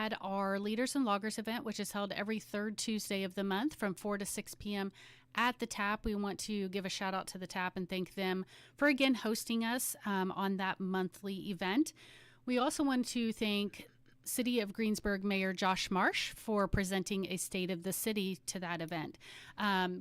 had our Leaders and Loggers event, which is held every third Tuesday of the month from 4 to 6 p.m. at the TAP. We want to give a shout out to the TAP and thank them for, again, hosting us on that monthly event. We also want to thank City of Greensburg Mayor Josh Marsh for presenting a State of the City to that event.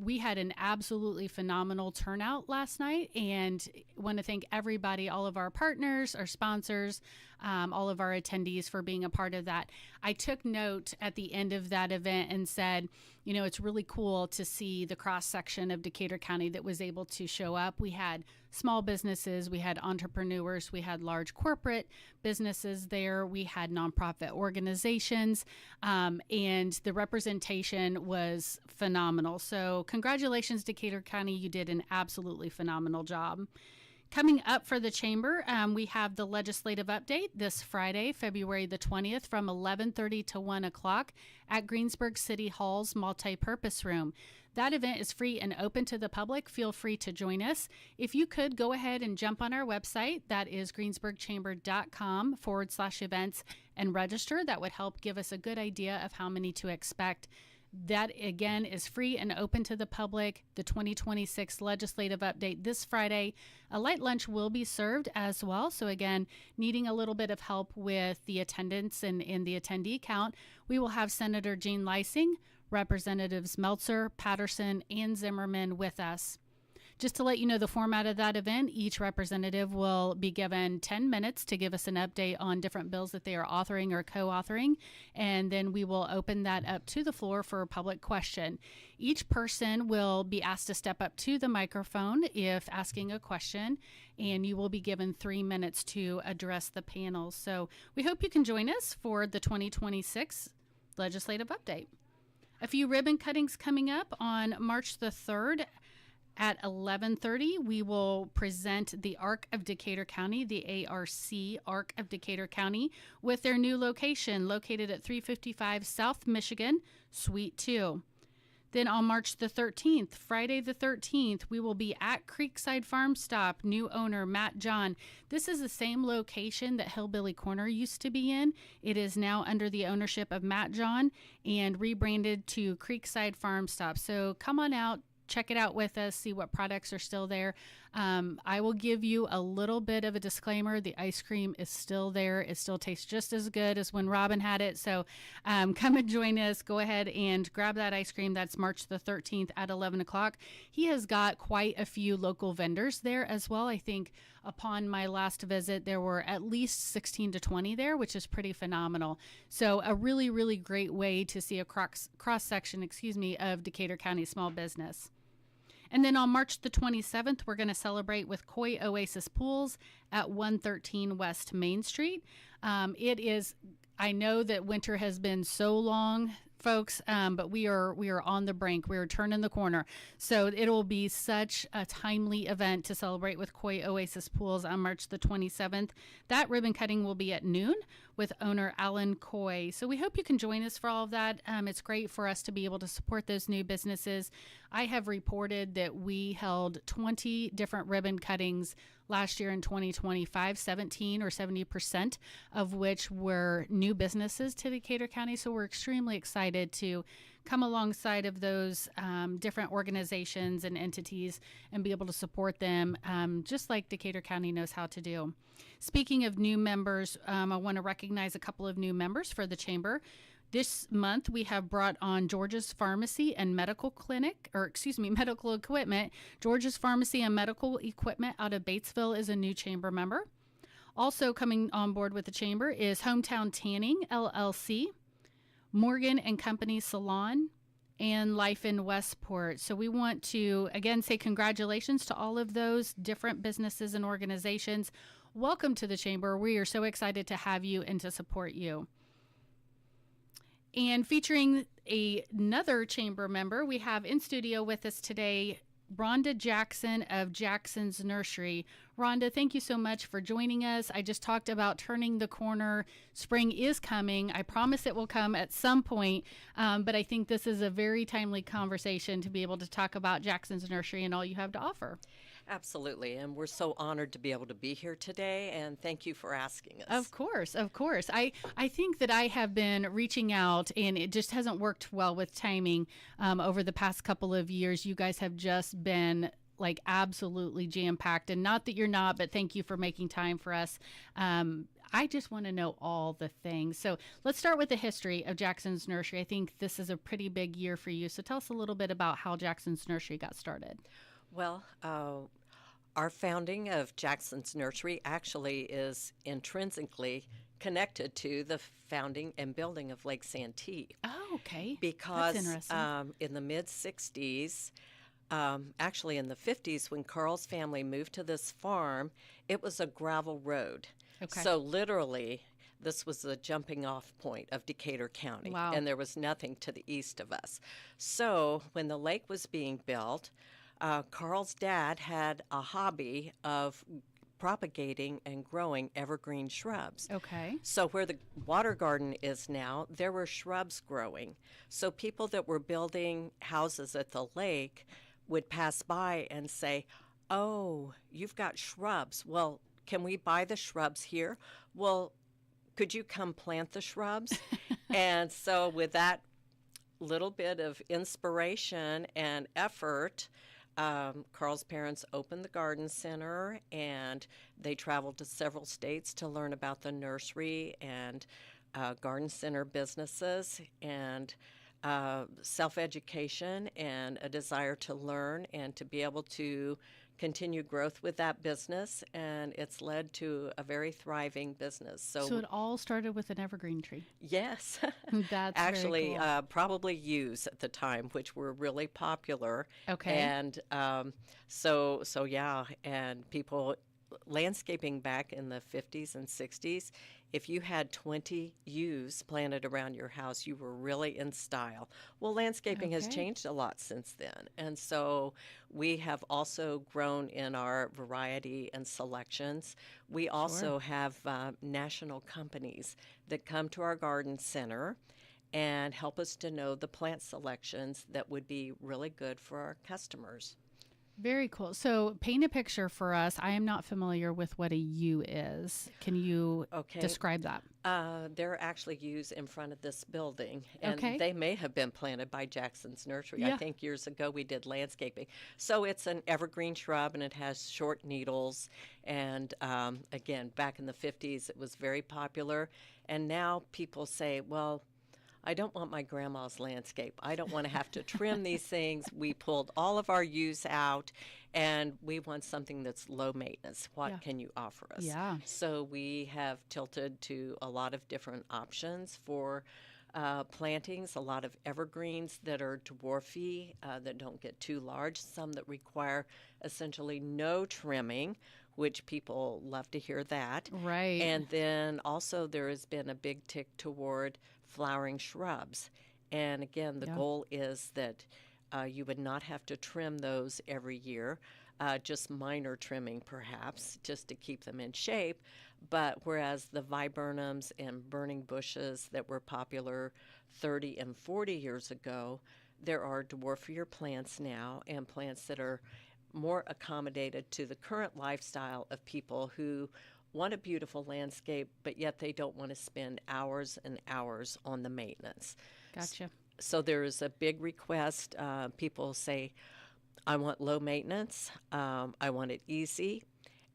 We had an absolutely phenomenal turnout last night, and want to thank everybody, all of our partners, our sponsors, all of our attendees for being a part of that. I took note at the end of that event and said, you know, it's really cool to see the cross section of Decatur County that was able to show up. We had small businesses, we had entrepreneurs, we had large corporate businesses there, we had nonprofit organizations, and the representation was phenomenal. So congratulations, Decatur County. You did an absolutely phenomenal job. Coming up for the Chamber, we have the legislative update this Friday, February the 20th from 11:30 to 1 o'clock at Greensburg City Hall's multi-purpose room. That event is free and open to the public. Feel free to join us. If you could, go ahead and jump on our website. That is greensburgchamber.com/events and register. That would help give us a good idea of how many to expect. That, again, is free and open to the public. The 2026 legislative update this Friday. A light lunch will be served as well. So, again, needing a little bit of help with the attendance and in the attendee count, we will have Senator Jean Lysing, Representatives Meltzer, Patterson, and Zimmerman with us. Just to let you know the format of that event, each representative will be given 10 minutes to give us an update on different bills that they are authoring or co-authoring, and then we will open that up to the floor for a public question. Each person will be asked to step up to the microphone if asking a question, and you will be given 3 minutes to address the panel. So we hope you can join us for the 2026 legislative update. A few ribbon cuttings coming up on March the 3rd. At 11:30, we will present the ARC of Decatur County, the ARC, ARC of Decatur County, with their new location located at 355 South Michigan, Suite 2. Then on March the 13th, Friday the 13th, we will be at Creekside Farm Stop, new owner Matt John. This is the same location that Hillbilly Corner used to be in. It is now under the ownership of Matt John and rebranded to Creekside Farm Stop. So come on out. Check it out with us, see what products are still there. I will give you a little bit of a disclaimer. The ice cream is still there. It still tastes just as good as when Robin had it. So come and join us. Go ahead and grab that ice cream. That's March the 13th at 11 o'clock. He has got quite a few local vendors there as well. I think upon my last visit, there were at least 16 to 20 there, which is pretty phenomenal. So a really, really great way to see a cross-section, of Decatur County small business. And then on March the 27th, we're going to celebrate with Koi Oasis Pools at 113 West Main Street. I know that winter has been so long, folks, but we are on the brink. We are turning the corner. So it'll be such a timely event to celebrate with Koi Oasis Pools on March the 27th. That ribbon cutting will be at noon with owner Alan Koi. So we hope you can join us for all of that. It's great for us to be able to support those new businesses. I have reported that we held 20 different ribbon cuttings last year in 2025, 17 or 70% of which were new businesses to Decatur County. So we're extremely excited to come alongside of those different organizations and entities and be able to support them just like Decatur County knows how to do. Speaking of new members, I want to recognize a couple of new members for the Chamber. This month, we have brought on George's Pharmacy and Medical Medical Equipment. George's Pharmacy and Medical Equipment out of Batesville is a new Chamber member. Also coming on board with the Chamber is Hometown Tanning, LLC, Morgan and Company Salon, and Life in Westport. So we want to, again, say congratulations to all of those different businesses and organizations. Welcome to the Chamber. We are so excited to have you and to support you. And featuring another Chamber member, we have in studio with us today, Rhonda Jackson of Jackson's Nursery. Rhonda, thank you so much for joining us. I just talked about turning the corner. Spring is coming. I promise it will come at some point, but I think this is a very timely conversation to be able to talk about Jackson's Nursery and all you have to offer. Absolutely. And we're so honored to be able to be here today. And thank you for asking Of us. course, of course. I think that I have been reaching out, and it just hasn't worked well with timing over the past couple of years. You guys have just been like absolutely jam packed, and not that you're not, but thank you for making time for us. I just want to know all the things. So let's start with the history of Jackson's Nursery. I think this is a pretty big year for you. So tell us a little bit about how Jackson's Nursery got started. Well, our founding of Jackson's Nursery actually is intrinsically connected to the founding and building of Lake Santee Oh, okay. That's because interesting. in the mid 60s, actually in the 50s, when Carl's family moved to this farm, it was a gravel road. Okay. So literally, this was the jumping off point of Decatur County, Wow. and there was nothing to the east of us. So when the lake was being built, Carl's dad had a hobby of propagating and growing evergreen shrubs. Okay. So where the water garden is now, there were shrubs growing. So people that were building houses at the lake would pass by and say, "Oh, you've got shrubs. Well, can we buy the shrubs here? Well, could you come plant the shrubs?" And so with that little bit of inspiration and effort, Carl's parents opened the garden center, and they traveled to several states to learn about the nursery and garden center businesses and self education and a desire to learn and to be able to continue growth with that business. And it's led to a very thriving business. So So, it all started with an evergreen tree. yes, That's very actually, cool. probably yews at the time, which were really popular. Okay. And so yeah, and people landscaping back in the 50s and 60s, if you had 20 yews planted around your house, you were really in style. Well, landscaping has Okay. changed a lot since then. And so we have also grown in our variety and selections. We Sure. also have national companies that come to our garden center and help us to know the plant selections that would be really good for our customers. Very cool. So paint a picture for us. I am not familiar with what a U is. Can you Okay, describe that? they're actually used in front of this building, and Okay. they may have been planted by Jackson's Nursery. I Yeah. think years ago we did landscaping. So it's an evergreen shrub, and it has short needles. And again, back in the 50s, it was very popular. And now people say, well, I don't want my grandma's landscape. I don't want to have to trim these things. We pulled all of our use out, and we want something that's low maintenance. Yeah. What can you offer us? Yeah. So we have tilted to a lot of different options for plantings, a lot of evergreens that are dwarfy, that don't get too large, some that require essentially no trimming, which people love to hear that. Right. And then also there has been a big tick toward flowering shrubs. And again, the Yeah. goal is that you would not have to trim those every year, just minor trimming perhaps, just to keep them in shape. But whereas the viburnums and burning bushes that were popular 30 and 40 years ago, there are dwarfier plants now and plants that are more accommodated to the current lifestyle of people who want a beautiful landscape, but yet they don't want to spend hours and hours on the maintenance. Gotcha. So there is a big request. People say, I want low maintenance, I want it easy,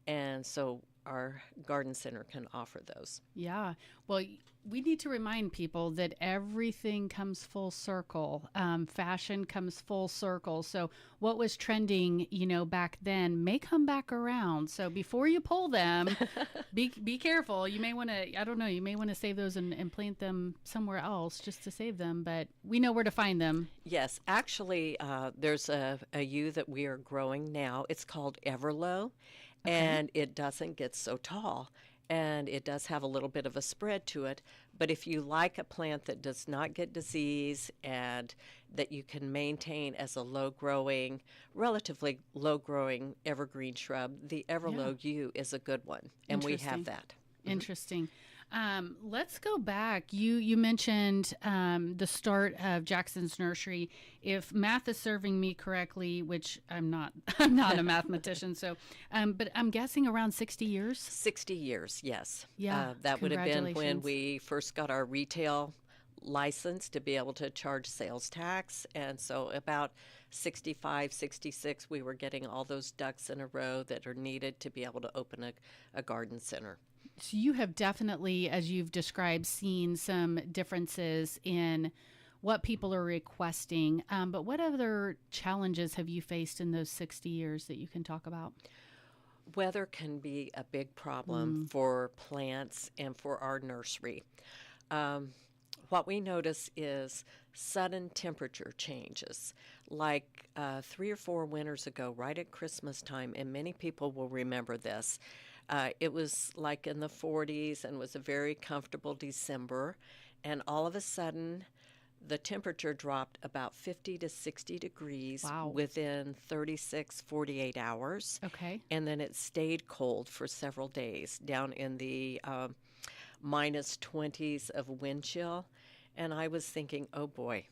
and so our garden center can offer those. Yeah. Well, we need to remind people that everything comes full circle. Fashion comes full circle. So what was trending, back then may come back around. So before you pull them, be careful. You may want to, I don't know, you may want to save those and plant them somewhere else just to save them. But we know where to find them. Yes, actually, there's a yew that we are growing now. It's called Everlow, Okay. and it doesn't get so tall. And it does have a little bit of a spread to it. But if you like a plant that does not get disease and that you can maintain as a relatively low growing evergreen shrub, the Yeah. Everlow yew is a good one. And we have Interesting. that. Interesting. Let's go back. You mentioned the start of Jackson's Nursery. If math is serving me correctly, which I'm not, I'm not a mathematician. So, but I'm guessing around 60 years. 60 years, yes. Yeah, That would have been when congratulations. we first got our retail license to be able to charge sales tax. And so about 65, 66, we were getting all those ducks in a row that are needed to be able to open a garden center. So you have definitely, as you've described, seen some differences in what people are requesting. But what other challenges have you faced in those 60 years that you can talk about? Weather can be a big problem for plants and for our nursery. Um, what we notice is sudden temperature changes. Like 3 or 4 winters ago, right at Christmas time, and many people will remember this. It was like in the 40s and was a very comfortable December, and all of a sudden, the temperature dropped about 50 to 60 degrees Wow. within 36, 48 hours. Okay. And then it stayed cold for several days, down in the minus 20s of wind chill. And I was thinking, oh boy,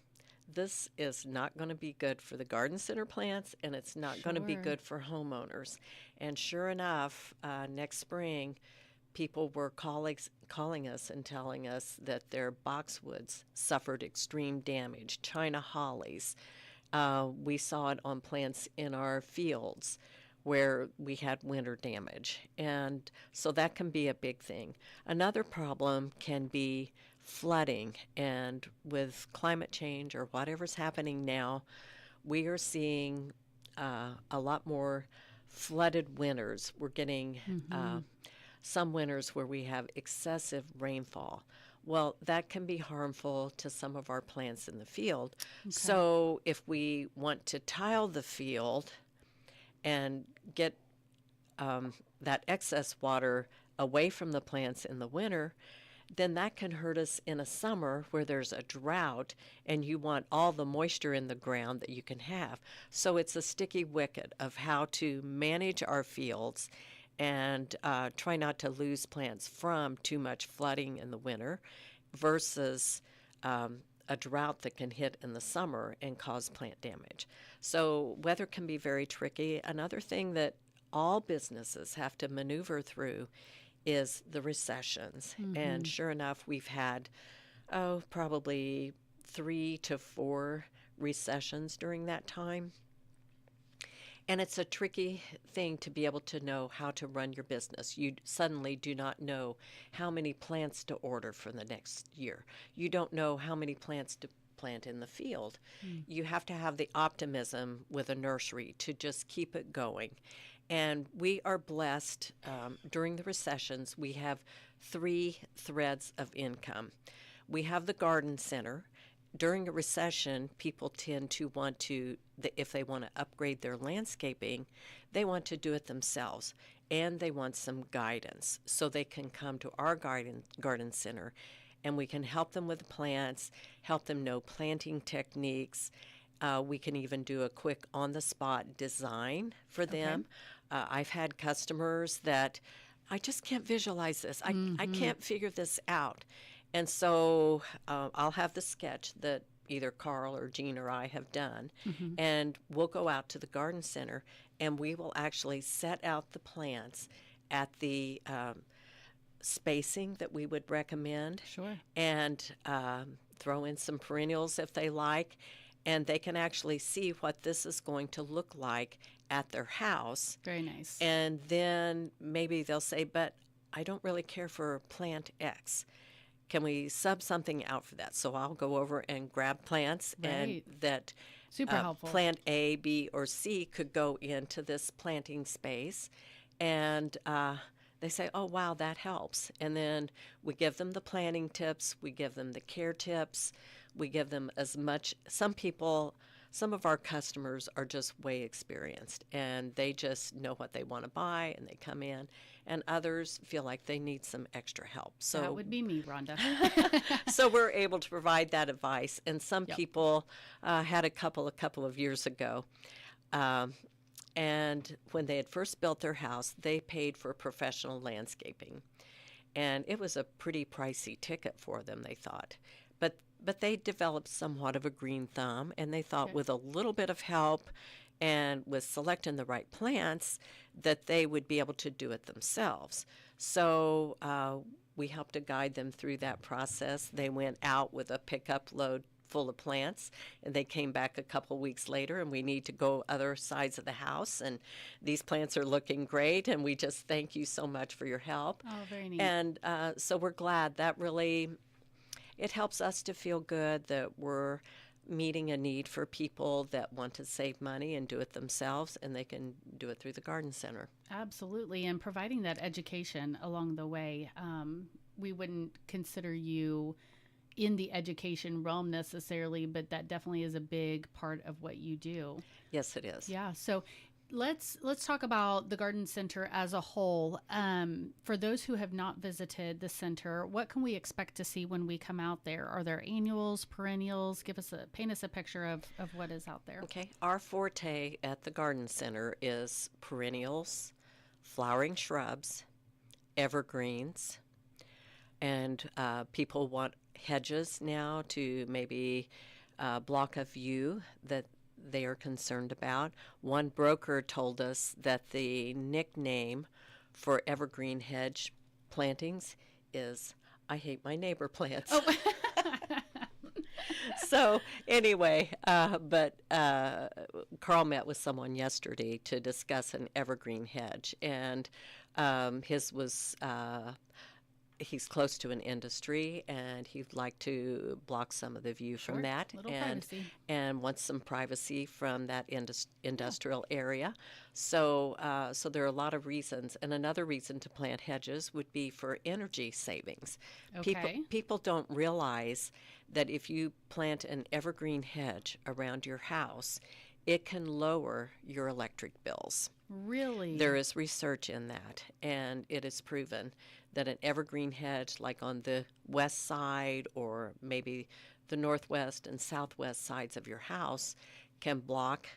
this is not going to be good for the garden center plants, and it's not going to be Sure. good for homeowners. And sure enough, next spring, people were calling us and telling us that their boxwoods suffered extreme damage. China hollies. We saw it on plants in our fields where we had winter damage. And so that can be a big thing. Another problem can be flooding. And with climate change or whatever's happening now, we are seeing a lot more flooded winters. We're getting some winters where we have excessive rainfall. Well, that can be harmful to some of our plants in the field. So if we want to tile the field and get that excess water away from the plants in the winter, then that can hurt us in a summer where there's a drought and you want all the moisture in the ground that you can have. So it's a sticky wicket of how to manage our fields and try not to lose plants from too much flooding in the winter versus a drought that can hit in the summer and cause plant damage. So weather can be very tricky. Another thing that all businesses have to maneuver through is the recessions. And sure enough, we've had, probably 3 to 4 recessions during that time. And it's a tricky thing to be able to know how to run your business. You suddenly do not know how many plants to order for the next year. You don't know how many plants to plant in the field. You have to have the optimism with a nursery to just keep it going. And we are blessed during the recessions. We have 3 threads of income. We have the garden center. During a recession, people tend to want to, if they want to upgrade their landscaping, they want to do it themselves. And they want some guidance. So they can come to our garden center, and we can help them with plants, help them know planting techniques. We can even do a quick on-the-spot design for them. I've had customers that, I just can't visualize this. I can't figure this out. And so I'll have the sketch that either Carl or Jean or I have done, and we'll go out to the garden center, and we will actually set out the plants at the spacing that we would recommend. Sure. And throw in some perennials if they like, and they can actually see what this is going to look like at their house. Very nice. And then maybe they'll say, but I don't really care for plant X. Can we sub something out for that? So I'll go over and grab plants and Right. that Super helpful. plant A, B, or C could go into this planting space. And they say, oh, wow, that helps. And then we give them the planting tips. We give them the care tips. We give them as much. Some of our customers are just way experienced, and they just know what they want to buy, and they come in. And others feel like they need some extra help. So That would be me, Rhonda. so we're able to provide that advice. And some Yep. people had a couple of years ago. And when they had first built their house, they paid for professional landscaping. and it was a pretty pricey ticket for them, they thought. But they developed somewhat of a green thumb, and they thought Okay. with a little bit of help and with selecting the right plants that they would be able to do it themselves. So we helped to guide them through that process. They went out with a pickup load full of plants, and they came back a couple weeks later, and we need to go other sides of the house, and these plants are looking great, and we just thank you so much for your help. Oh, very neat. And so we're glad that really, it helps us to feel good that we're meeting a need for people that want to save money and do it themselves, and they can do it through the garden center. Absolutely. And providing that education along the way. We wouldn't consider you in the education realm necessarily, but that definitely is a big part of what you do. Yes, it is. Yeah. So let's talk about the garden center as a whole. For those who have not visited the center, what can we expect to see when we come out there? Are there annuals, perennials? Paint us a picture of what is out there. Okay. Our forte at the garden center is perennials, flowering shrubs, evergreens, and people want hedges now to maybe block a view that they are concerned about. One broker told us that the nickname for evergreen hedge plantings is "I hate my neighbor plants." Oh. So anyway, but Carl met with someone yesterday to discuss an evergreen hedge, and his was he's close to an industry, and he'd like to block some of the view Sure. from that, Little and privacy. wants some privacy from that industrial area. So so there are a lot of reasons, and another reason to plant hedges would be for energy savings. Okay. People don't realize that if you plant an evergreen hedge around your house, it can lower your electric bills. Really? There is research in that, and it is proven that an evergreen hedge, like on the west side or maybe the northwest and southwest sides of your house, can block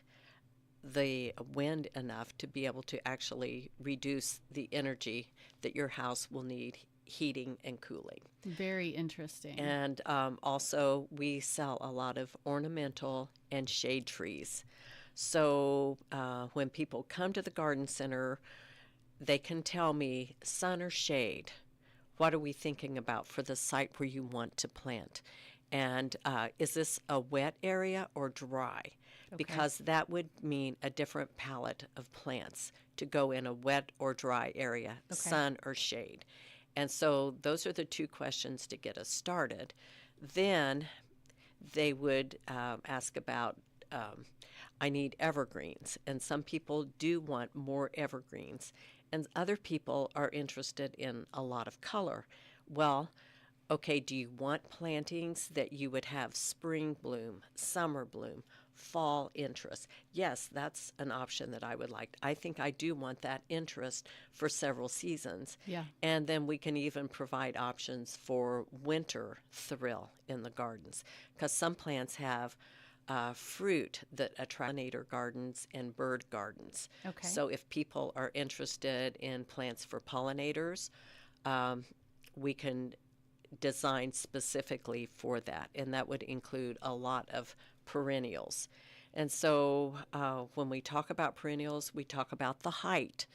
the wind enough to be able to actually reduce the energy that your house will need heating and cooling. Very interesting. And also, we sell a lot of ornamental and shade trees. So when people come to the garden center, they can tell me sun or shade. What are we thinking about for the site where you want to plant? And is this a wet area or dry? Okay. Because that would mean a different palette of plants to go in a wet or dry area, Okay. sun or shade. And so those are the two questions to get us started. Then they would ask about, I need evergreens, and some people do want more evergreens, and other people are interested in a lot of color. Well, okay, do you want plantings that you would have spring bloom, summer bloom, fall interest? Yes, that's an option that I would like. I think I do want that interest for several seasons. Yeah. And then we can even provide options for winter thrill in the gardens, because some plants have fruit that attract pollinator gardens and bird gardens. Okay. So if people are interested in plants for pollinators, we can design specifically for that, and that would include a lot of perennials. And so when we talk about perennials, we talk about the height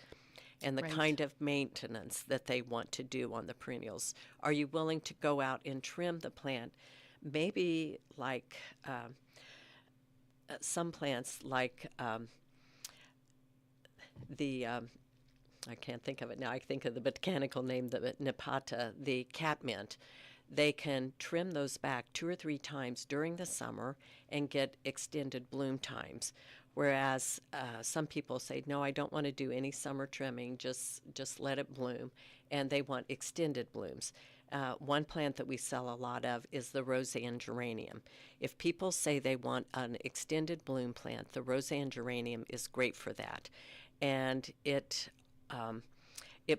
and the Right. kind of maintenance that they want to do on the perennials. Are you willing to go out and trim the plant? Maybe like some plants, like the I can't think of it now. I think of the botanical name, the Nepeta, the catmint. They can trim those back 2 or 3 times during the summer and get extended bloom times. Whereas some people say, no, I don't want to do any summer trimming, just let it bloom, and they want extended blooms. One plant that we sell a lot of is the Roseanne geranium. If people say they want an extended bloom plant, the Roseanne geranium is great for that. And it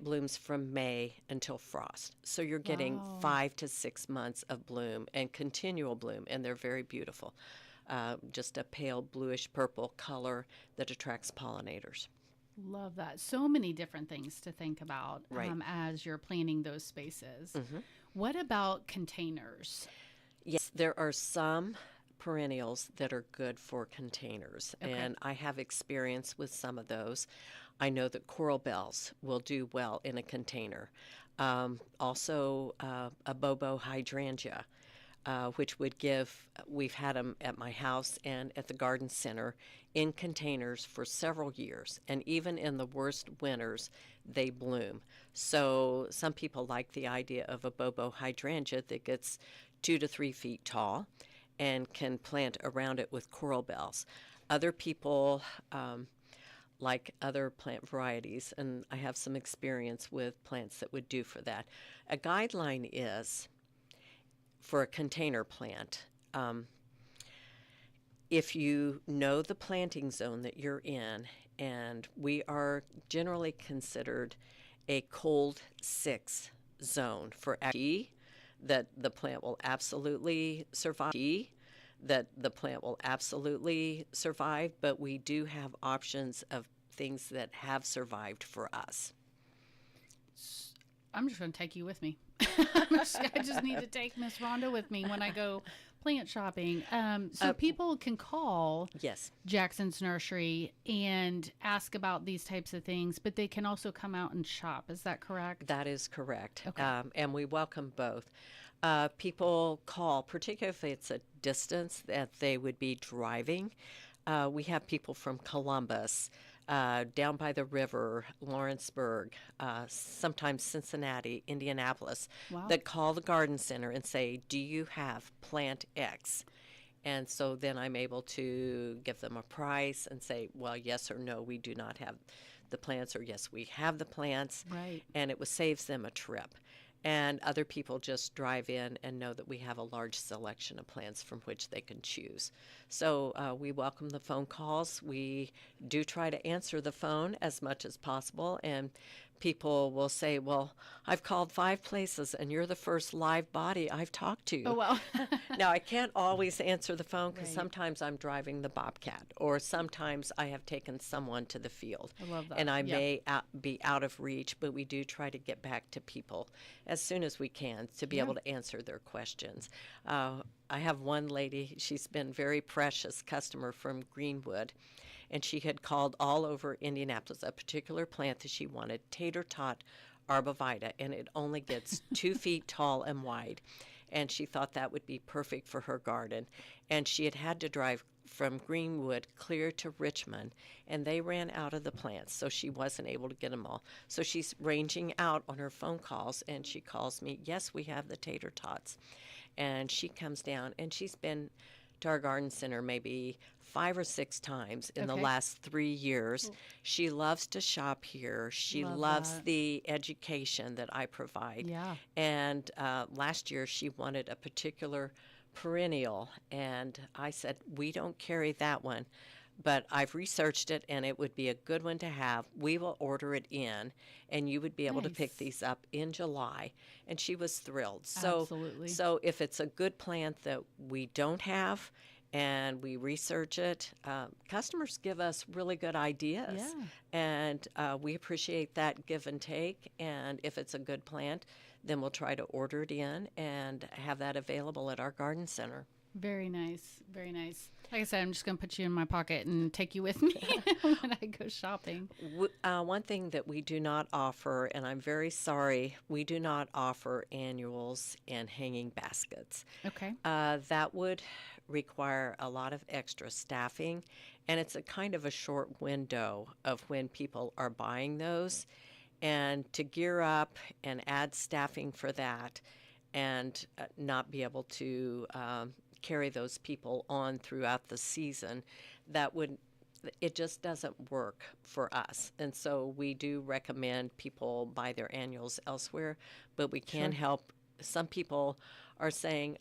blooms from May until frost. So you're getting Wow. 5 to 6 months of bloom and continual bloom, and they're very beautiful. Just a pale bluish purple color that attracts pollinators. Love that. So many different things to think about Right. as you're planning those spaces. Hmm. What about containers? Yes, there are some perennials that are good for containers, Okay. and I have experience with some of those. I know that coral bells will do well in a container. Also, a bobo hydrangea, which would give, we've had them at my house and at the garden center in containers for several years. And even in the worst winters, they bloom. So some people like the idea of a bobo hydrangea that gets 2 to 3 feet tall and can plant around it with coral bells. Other people like other plant varieties, and I have some experience with plants that would do for that. A guideline is for a container plant. If you know the planting zone that you're in, and we are generally considered a cold 6 zone for that the plant will absolutely survive. That the plant will absolutely survive, but we do have options of things that have survived for us. I'm just going to take you with me. I just need to take Miss Rhonda with me when I go plant shopping. So people can call Yes, Jackson's Nursery and ask about these types of things, but they can also come out and shop. Is that correct? that is correct. Okay. And we welcome both. People call, particularly if it's a distance that they would be driving. We have people from Columbus, down by the river, Lawrenceburg, sometimes Cincinnati, Indianapolis, Wow. that call the garden center and say, "Do you have plant X?" And so then I'm able to give them a price and say, well, yes or no, we do not have the plants, or yes, we have the plants. Right. And it saves them a trip. And other people just drive in and know that we have a large selection of plants from which they can choose. So we welcome the phone calls. We do try to answer the phone as much as possible. And people will say, well, I've called 5 places and you're the first live body I've talked to. Oh, well. Now, I can't always answer the phone because Right. sometimes I'm driving the Bobcat, or sometimes I have taken someone to the field. I love that. And I Yeah. may be out of reach, but we do try to get back to people as soon as we can to be Yeah. able to answer their questions. I have one lady, she's been very precious customer from Greenwood, and she had called all over Indianapolis, a particular plant that she wanted, tater tot arbovita, and it only gets 2 feet tall and wide. And she thought that would be perfect for her garden. And she had to drive from Greenwood clear to Richmond, and they ran out of the plants, so she wasn't able to get them all. So she's ranging out on her phone calls, and she calls me, yes, we have the tater tots. And she comes down, and she's been to our garden center maybe 5 or 6 times in the Okay. last 3 years. She loves to shop here. She Love loves that. the education that I provide. Yeah. And last year she wanted a particular perennial, and I said, we don't carry that one, but I've researched it and it would be a good one to have. We will order it in, and you would be able to pick Nice. these up in July. And she was thrilled. So, Absolutely. so if it's a good plant that we don't have and we research it, customers give us really good ideas. Yeah. And we appreciate that give and take. And if it's a good plant, then we'll try to order it in and have that available at our garden center. Very nice. Very nice. Like I said, I'm just going to put you in my pocket and take you with me when I go shopping. One thing that we do not offer, and I'm very sorry, we do not offer annuals and hanging baskets. Okay. That would require a lot of extra staffing, and it's a kind of a short window of when people are buying those. And to gear up and add staffing for that and not be able to carry those people on throughout the season, it just doesn't work for us. And so we do recommend people buy their annuals elsewhere, but we can Sure. help. Some people are saying,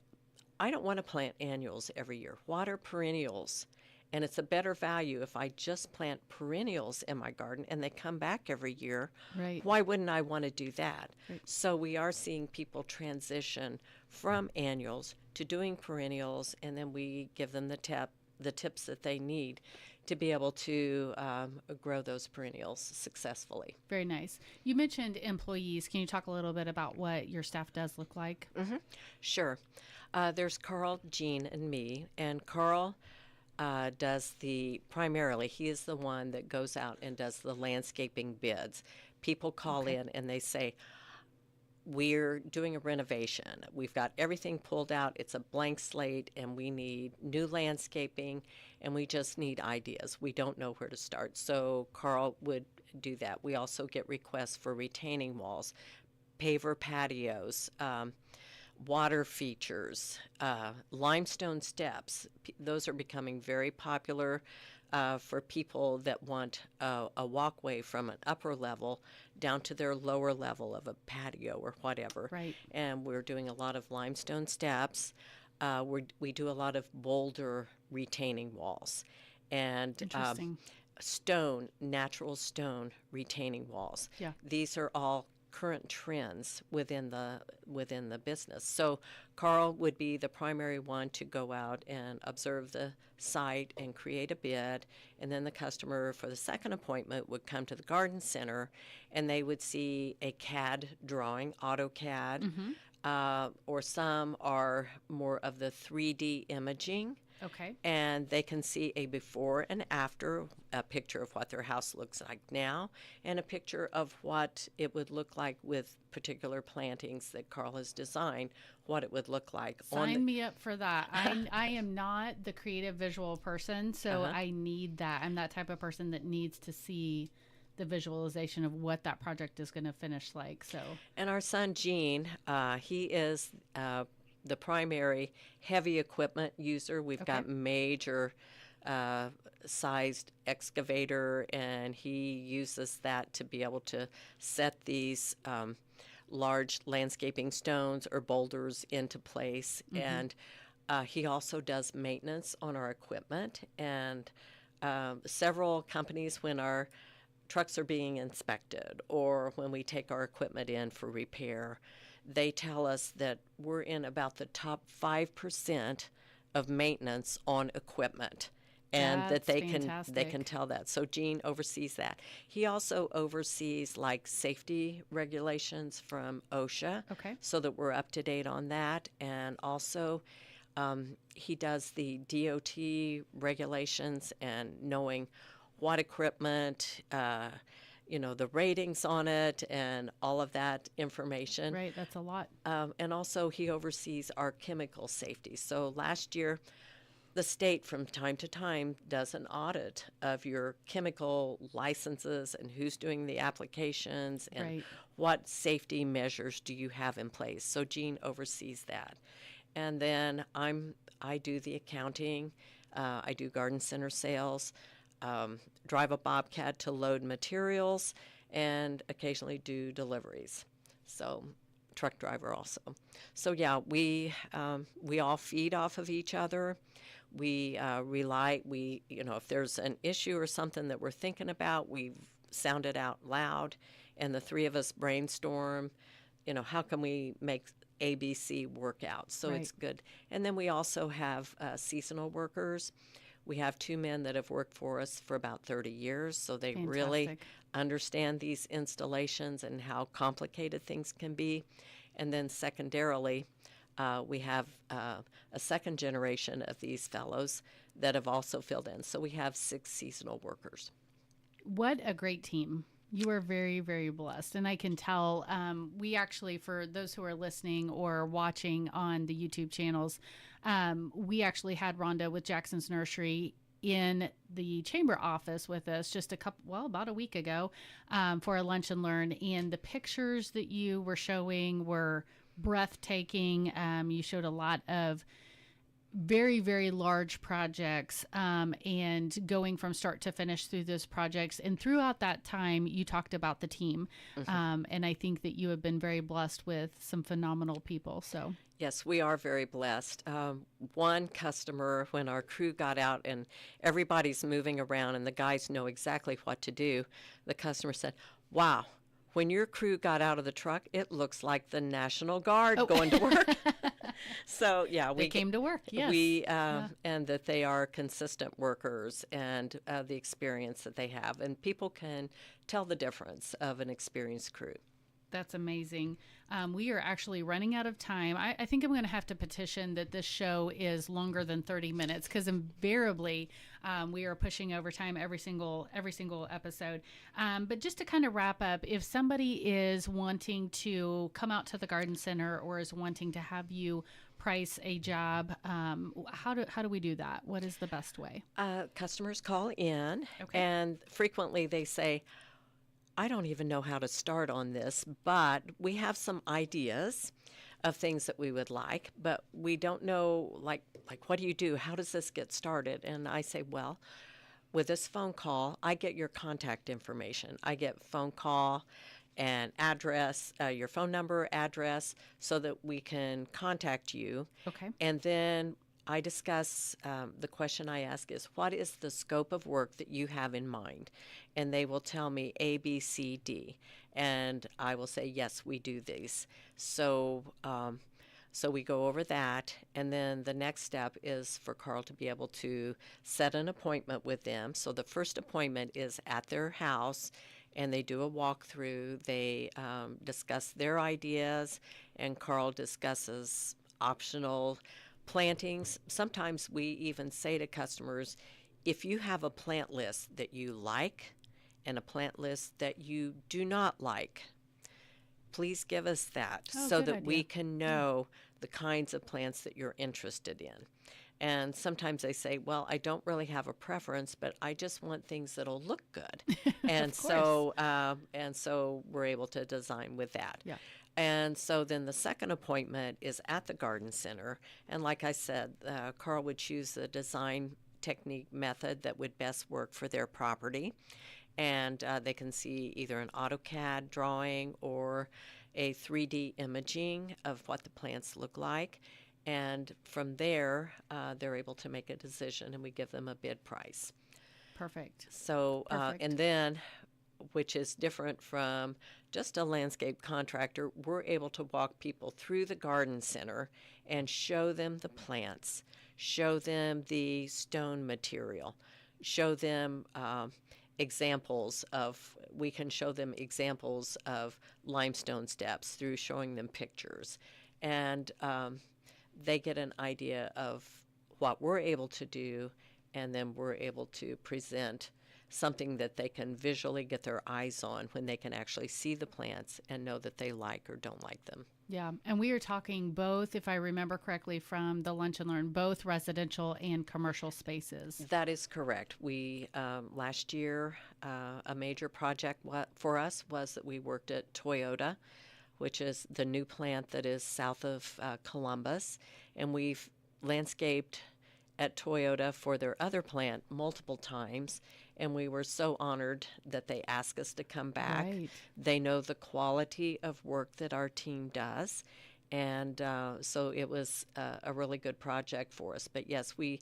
I don't want to plant annuals every year. What are perennials? And it's a better value if I just plant perennials in my garden and they come back every year. Right. Why wouldn't I want to do that? Right. So we are seeing people transition from annuals to doing perennials, and then we give them the tips that they need to be able to grow those perennials successfully. Very nice. You mentioned employees. Can you talk a little bit about what your staff does look like? Sure. There's Carl, Jean, and me. And Carl does primarily, he is the one that goes out and does the landscaping bids. People call in and they say, we're doing a renovation. We've got everything pulled out. It's a blank slate, and we need new landscaping, and we just need ideas. We don't know where to start. So Carl would do that. We also get requests for retaining walls, paver patios, water features, limestone steps. Those are becoming very popular for people that want a walkway from an upper level down to their lower level of a patio or whatever. Right. And we're doing a lot of limestone steps. We do a lot of boulder retaining walls. And Interesting. natural stone retaining walls. Yeah. These are all current trends within the business. So Carl would be the primary one to go out and observe the site and create a bid, and then the customer for the second appointment would come to the garden center and they would see a CAD drawing, AutoCAD, or some are more of the 3D imaging. Okay. And they can see a before and after, a picture of what their house looks like now, and a picture of what it would look like with particular plantings that Carl has designed, what it would look like. Sign me up for that. I am not the creative visual person, so I need that. I'm that type of person that needs to see the visualization of what that project is going to finish like. So. And our son, Gene, he is the primary heavy equipment user. We've got major sized excavator, and he uses that to be able to set these large landscaping stones or boulders into place. And he also does maintenance on our equipment. And several companies, when our trucks are being inspected or when we take our equipment in for repair, they tell us that we're in about the top 5% of maintenance on equipment, and that they can tell that. So Gene oversees that. He also oversees like safety regulations from OSHA, so that we're up to date on that, and also he does the DOT regulations and knowing what equipment, the ratings on it and all of that information. Right, that's a lot. And also he oversees our chemical safety. So last year, the state from time to time does an audit of your chemical licenses and who's doing the applications and what safety measures do you have in place. So Gene oversees that. And then I do the accounting. I do garden center sales. Drive a bobcat to load materials, and occasionally do deliveries. So, truck driver also. So yeah, we all feed off of each other. We rely. If there's an issue or something that we're thinking about, we sound it out loud, and the three of us brainstorm. How can we make ABC work out? So it's good. And then we also have seasonal workers. We have 2 men that have worked for us for about 30 years, so they really understand these installations and how complicated things can be. And then secondarily, we have a second generation of these fellows that have also filled in. So we have 6 seasonal workers. What a great team. You are very, very blessed. And I can tell, we actually, for those who are listening or watching on the YouTube channels, we actually had Rhonda with Jackson's Nursery in the chamber office with us just about a week ago, for a lunch and learn. And the pictures that you were showing were breathtaking. You showed a lot of very, very large projects, and going from start to finish through those projects. And throughout that time, you talked about the team. And I think that you have been very blessed with some phenomenal people. So yes, we are very blessed. One customer, when our crew got out and everybody's moving around and the guys know exactly what to do, the customer said, "Wow, when your crew got out of the truck, it looks like the National Guard going to work." So yeah, They came to work. Yes. and that they are consistent workers, and the experience that they have, and people can tell the difference of an experienced crew. That's amazing. We are actually running out of time. I think I'm going to have to petition that this show is longer than 30 minutes, because invariably we are pushing overtime every single episode. But just to kind of wrap up, if somebody is wanting to come out to the garden center or is wanting to have you price a job, how do we do that? What is the best way? Customers call in, Okay. and frequently they say, I don't even know how to start on this, but we have some ideas of things that we would like, but we don't know, like what do you do? How does this get started? And I say, well, with this phone call, I get your contact information. I get phone call and address, your phone number, address, so that we can contact you. Okay. And then I discuss, the question I ask is, what is the scope of work that you have in mind? And they will tell me A, B, C, D. And I will say, yes, we do these. So, so we go over that. And then the next step is for Carl to be able to set an appointment with them. So the first appointment is at their house, and they do a walkthrough. They discuss their ideas, and Carl discusses optional plantings. Sometimes we even say to customers, if you have a plant list that you like and a plant list that you do not like, please give us that so that we can know the kinds of plants that you're interested in. And sometimes they say, well, I don't really have a preference, but I just want things that'll look good. And so we're able to design with that. Yeah. And so then the second appointment is at the garden center. And like I said, Carl would choose the design technique method that would best work for their property. And they can see either an AutoCAD drawing or a 3D imaging of what the plants look like. And from there, they're able to make a decision, and we give them a bid price. Perfect. So, Perfect. and then, which is different from just a landscape contractor, we're able to walk people through the garden center and show them the plants, show them the stone material, show them we can show them examples of limestone steps through showing them pictures. And they get an idea of what we're able to do, and then we're able to present something that they can visually get their eyes on when they can actually see the plants and know that they like or don't like them. Yeah, and we are talking both, if I remember correctly from the Lunch and Learn, both residential and commercial spaces. That is correct. We, last year, a major project for us was that we worked at Toyota, which is the new plant that is south of Columbus, and we've landscaped at Toyota for their other plant multiple times, and we were so honored that they asked us to come back. Right. They know the quality of work that our team does, and so it was a really good project for us. But yes, we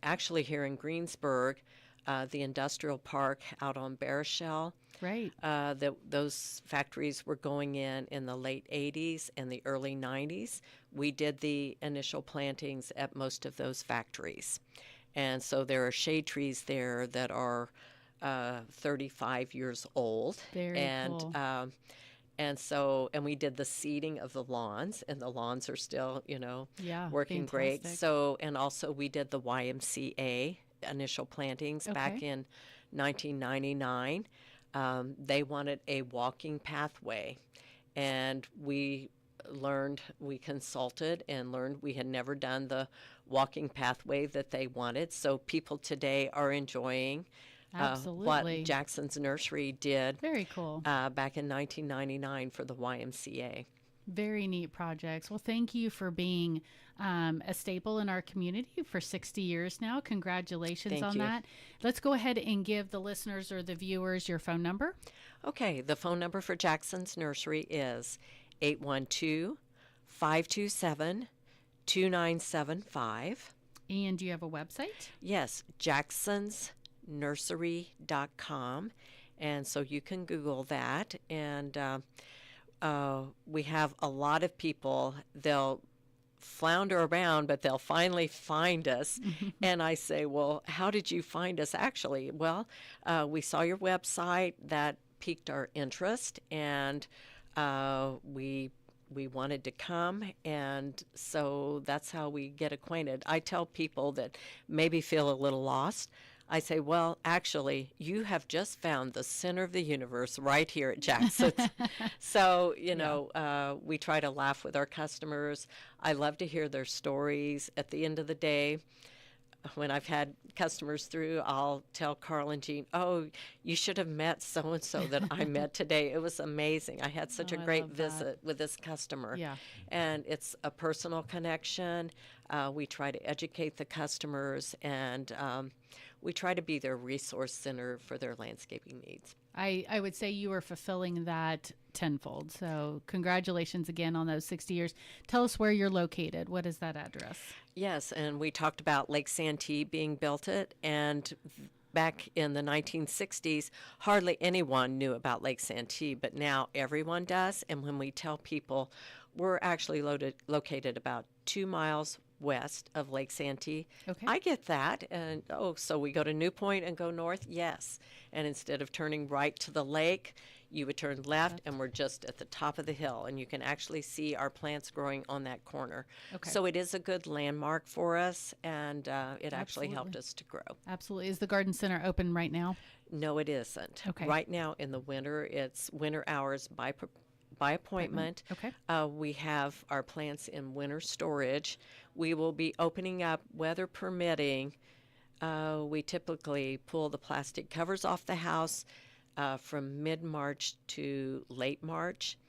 actually here in Greensburg, the industrial park out on Barishell, Right. those factories were going in the late 80s and the early 90s. We did the initial plantings at most of those factories. And so there are shade trees there that are 35 years old. Very cool. And we did the seeding of the lawns, and the lawns are still, working great. Fantastic. So, and also we did the YMCA initial plantings back in 1999. They wanted a walking pathway, and we consulted and learned we had never done the walking pathway that they wanted. So people today are enjoying what Jackson's Nursery did. Very cool. Back in 1999 for the YMCA. Very neat projects. Well, thank you for being a staple in our community for 60 years now. Congratulations Thank on you. that. Let's go ahead and give the listeners or the viewers your phone number. Okay, the phone number for Jackson's Nursery is 812-527-2975. And do you have a website? Yes, jacksonsnursery.com. And so you can Google that. And we have a lot of people, they'll flounder around, but they'll finally find us. And I say, well, how did you find us actually? Well, we saw your website that piqued our interest, and we wanted to come, and so that's how we get acquainted. I tell people that maybe feel a little lost. I say, well, actually, you have just found the center of the universe right here at Jackson's. So, we try to laugh with our customers. I love to hear their stories. At the end of the day, when I've had customers through, I'll tell Carl and Jean, oh, you should have met so-and-so that I met today. It was amazing. I had such a great visit with this customer. Yeah. And it's a personal connection. We try to educate the customers, and we try to be their resource center for their landscaping needs. I would say you are fulfilling that tenfold. So congratulations again on those 60 years. Tell us where you're located. What is that address? Yes, and we talked about Lake Santee being built it, and back in the 1960s, hardly anyone knew about Lake Santee, but now everyone does. And when we tell people we're actually located about 2 miles west of Lake Santee, Okay. I get that. And so we go to New Point and go north? Yes. And instead of turning right to the lake, you would turn left, and we're just at the top of the hill, and you can actually see our plants growing on that corner. Okay. So it is a good landmark for us, and it actually helped us to grow. Absolutely. Is the garden center open right now? No, it isn't. Okay. Right now in the winter, it's winter hours by appointment. Okay. We have our plants in winter storage. We will be opening up, weather permitting. We typically pull the plastic covers off the house from mid-March to late March,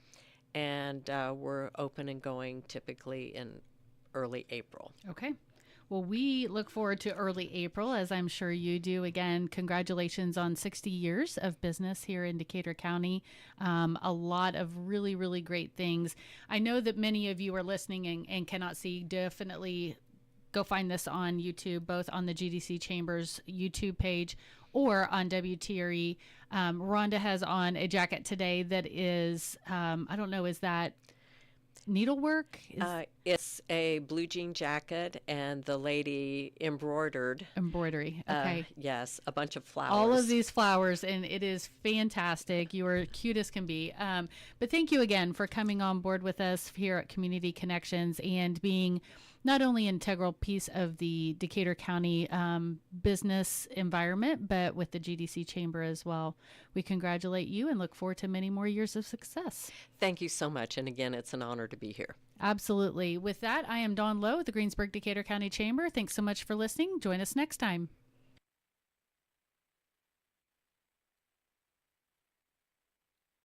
and we're open and going typically in early April. Okay. Well, we look forward to early April, as I'm sure you do. Again, congratulations on 60 years of business here in Decatur County. A lot of really, really great things. I know that many of you are listening and cannot see. Definitely go find this on YouTube, both on the GDC Chambers YouTube page or on WTRE. Rhonda has on a jacket today that is, I don't know, is that needlework? It's a blue jean jacket, and the lady embroidery. Okay. Yes, a bunch of flowers. All of these flowers, and it is fantastic. You are cute as can be. But thank you again for coming on board with us here at Community Connections and being not only an integral piece of the Decatur County business environment, but with the GDC Chamber as well. We congratulate you and look forward to many more years of success. Thank you so much. And again, it's an honor to be here. Absolutely. With that, I am Dawn Lowe with the Greensburg Decatur County Chamber. Thanks so much for listening. Join us next time.